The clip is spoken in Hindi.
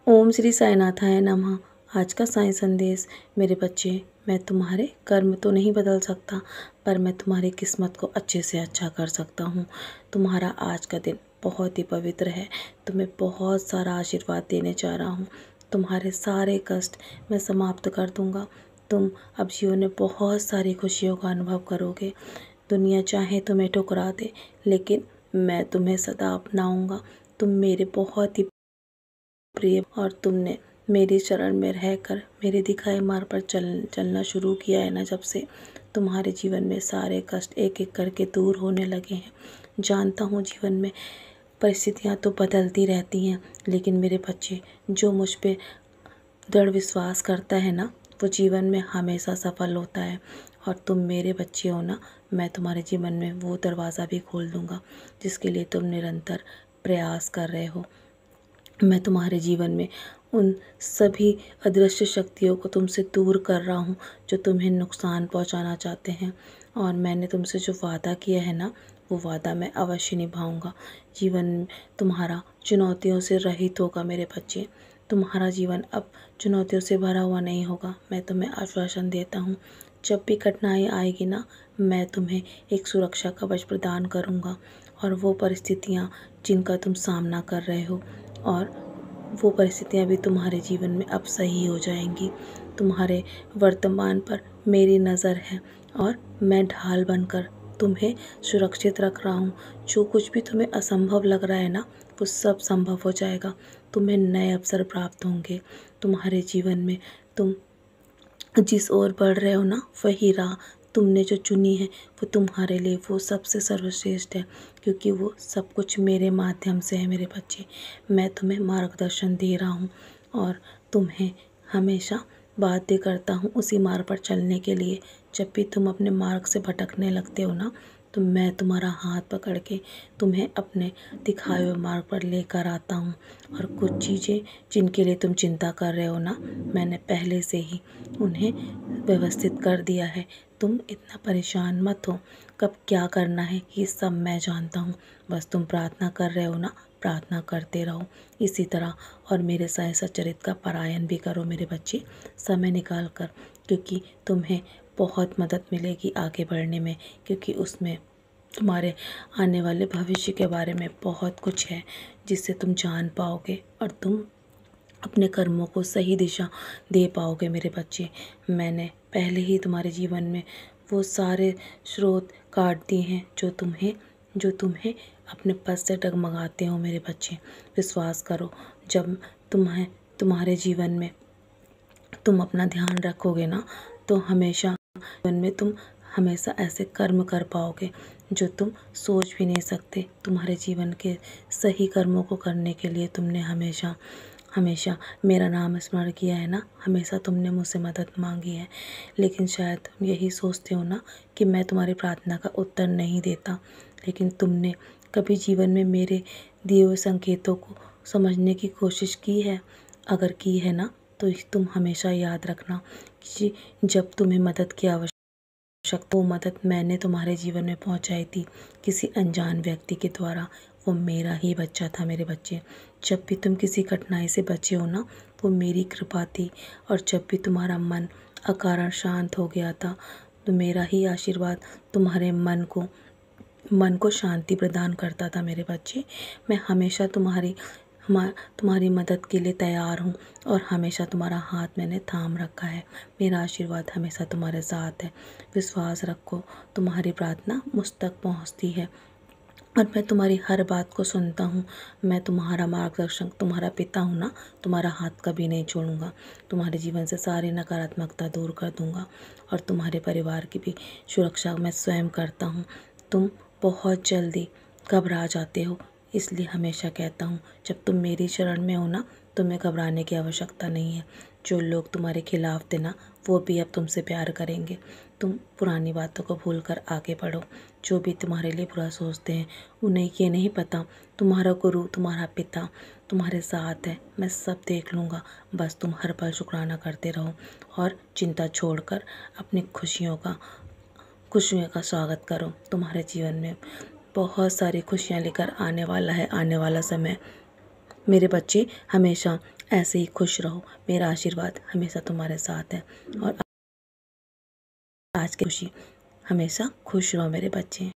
ओम श्री साईनाथाय नमः। आज का साईं संदेश। मेरे बच्चे, मैं तुम्हारे कर्म तो नहीं बदल सकता, पर मैं तुम्हारी किस्मत को अच्छे से अच्छा कर सकता हूँ। तुम्हारा आज का दिन बहुत ही पवित्र है। तुम्हें बहुत सारा आशीर्वाद देने जा रहा हूँ। तुम्हारे सारे कष्ट मैं समाप्त कर दूँगा। तुम अब जीवन में बहुत सारी खुशियों का अनुभव करोगे। दुनिया चाहे तुम्हें ठुकरा दे, लेकिन मैं तुम्हें सदा अपनाऊँगा। तुम मेरे बहुत ही प्रिय, और तुमने मेरी शरण में रहकर मेरे दिखाए मार्ग पर चलना शुरू किया है ना, जब से तुम्हारे जीवन में सारे कष्ट एक एक करके दूर होने लगे हैं। जानता हूँ जीवन में परिस्थितियाँ तो बदलती रहती हैं, लेकिन मेरे बच्चे, जो मुझ पे दृढ़ विश्वास करता है ना, वो जीवन में हमेशा सफल होता है। और तुम मेरे बच्चे हो ना, मैं तुम्हारे जीवन में वो दरवाज़ा भी खोल दूँगा जिसके लिए तुम निरंतर प्रयास कर रहे हो। मैं तुम्हारे जीवन में उन सभी अदृश्य शक्तियों को तुमसे दूर कर रहा हूँ जो तुम्हें नुकसान पहुँचाना चाहते हैं। और मैंने तुमसे जो वादा किया है ना, वो वादा मैं अवश्य निभाऊंगा। जीवन तुम्हारा चुनौतियों से रहित होगा मेरे बच्चे। तुम्हारा जीवन अब चुनौतियों से भरा हुआ नहीं होगा। मैं तुम्हें आश्वासन देता हूँ, जब भी कठिनाई आएगी ना, मैं तुम्हें एक सुरक्षा कवच प्रदान करूँगा। और वो परिस्थितियाँ जिनका तुम सामना कर रहे हो, और वो परिस्थितियाँ भी तुम्हारे जीवन में अब सही हो जाएंगी। तुम्हारे वर्तमान पर मेरी नज़र है, और मैं ढाल बनकर तुम्हें सुरक्षित रख रहा हूँ। जो कुछ भी तुम्हें असंभव लग रहा है ना, वो सब संभव हो जाएगा। तुम्हें नए अवसर प्राप्त होंगे। तुम्हारे जीवन में तुम जिस ओर बढ़ रहे हो ना, वही राह तुमने जो चुनी है, वो तुम्हारे लिए वो सबसे सर्वश्रेष्ठ है, क्योंकि वो सब कुछ मेरे माध्यम से है मेरे बच्चे। मैं तुम्हें मार्गदर्शन दे रहा हूँ, और तुम्हें हमेशा बाध्य करता हूँ उसी मार्ग पर चलने के लिए। जब भी तुम अपने मार्ग से भटकने लगते हो ना, तो मैं तुम्हारा हाथ पकड़ के तुम्हें अपने दिखाए हुए मार्ग पर लेकर आता हूँ। और कुछ चीज़ें जिनके लिए तुम चिंता कर रहे हो ना, मैंने पहले से ही उन्हें व्यवस्थित कर दिया है। तुम इतना परेशान मत हो, कब क्या करना है ये सब मैं जानता हूँ। बस तुम प्रार्थना कर रहे हो ना, प्रार्थना करते रहो इसी तरह। और मेरे साईं सच्चरित्र का पारायण भी करो मेरे बच्चे, समय निकाल कर, क्योंकि तुम्हें बहुत मदद मिलेगी आगे बढ़ने में। क्योंकि उसमें तुम्हारे आने वाले भविष्य के बारे में बहुत कुछ है जिससे तुम जान पाओगे, और तुम अपने कर्मों को सही दिशा दे पाओगे मेरे बच्चे। मैंने पहले ही तुम्हारे जीवन में वो सारे स्रोत काट दिए हैं जो तुम्हें अपने पद से डगमगाते हो मेरे बच्चे। विश्वास करो, जब तुम्हारे जीवन में तुम अपना ध्यान रखोगे ना, तो हमेशा जीवन में तुम हमेशा ऐसे कर्म कर पाओगे जो तुम सोच भी नहीं सकते। तुम्हारे जीवन के सही कर्मों को करने के लिए तुमने हमेशा हमेशा मेरा नाम स्मरण किया है ना, हमेशा तुमने मुझसे मदद मांगी है। लेकिन शायद तुम यही सोचते हो ना कि मैं तुम्हारी प्रार्थना का उत्तर नहीं देता, लेकिन तुमने कभी जीवन में मेरे दिए हुए संकेतों को समझने की कोशिश की है? अगर की है ना, तो तुम हमेशा याद रखना कि जब तुम्हें मदद की आवश्यकता, वो मदद मैंने तुम्हारे जीवन में पहुंचाई थी किसी अनजान व्यक्ति के द्वारा। वो मेरा ही बच्चा था मेरे बच्चे। जब भी तुम किसी कठिनाई से बचे हो ना, वो मेरी कृपा थी। और जब भी तुम्हारा मन अकारण शांत हो गया था, तो मेरा ही आशीर्वाद तुम्हारे मन को शांति प्रदान करता था मेरे बच्चे। मैं हमेशा तुम्हारी मदद के लिए तैयार हूँ, और हमेशा तुम्हारा हाथ मैंने थाम रखा है। मेरा आशीर्वाद हमेशा तुम्हारे साथ है। विश्वास रखो, तुम्हारी प्रार्थना मुझ तक पहुँचती है, और मैं तुम्हारी हर बात को सुनता हूँ। मैं तुम्हारा मार्गदर्शक, तुम्हारा पिता हूँ ना, तुम्हारा हाथ कभी नहीं छोड़ूंगा। तुम्हारे जीवन से सारी नकारात्मकता दूर कर दूंगा, और तुम्हारे परिवार की भी सुरक्षा मैं स्वयं करता हूँ। तुम बहुत जल्दी घबरा जाते हो, इसलिए हमेशा कहता हूँ, जब तुम मेरी शरण में हो ना, तुम्हें घबराने की आवश्यकता नहीं है। जो लोग तुम्हारे खिलाफ थे ना, वो भी अब तुमसे प्यार करेंगे। तुम पुरानी बातों को भूलकर आगे बढ़ो। जो भी तुम्हारे लिए बुरा सोचते हैं, उन्हें ये नहीं पता तुम्हारा गुरु, तुम्हारा पिता तुम्हारे साथ है। मैं सब देख लूँगा। बस तुम हर पल शुक्राना करते रहो, और चिंता छोड़कर अपनी खुशियों का स्वागत करो। तुम्हारे जीवन में बहुत सारी खुशियाँ लेकर आने वाला है आने वाला समय। मेरे बच्चे हमेशा ऐसे ही खुश रहो। मेरा आशीर्वाद हमेशा तुम्हारे साथ है और आज की खुशी हमेशा खुश रहो मेरे बच्चे।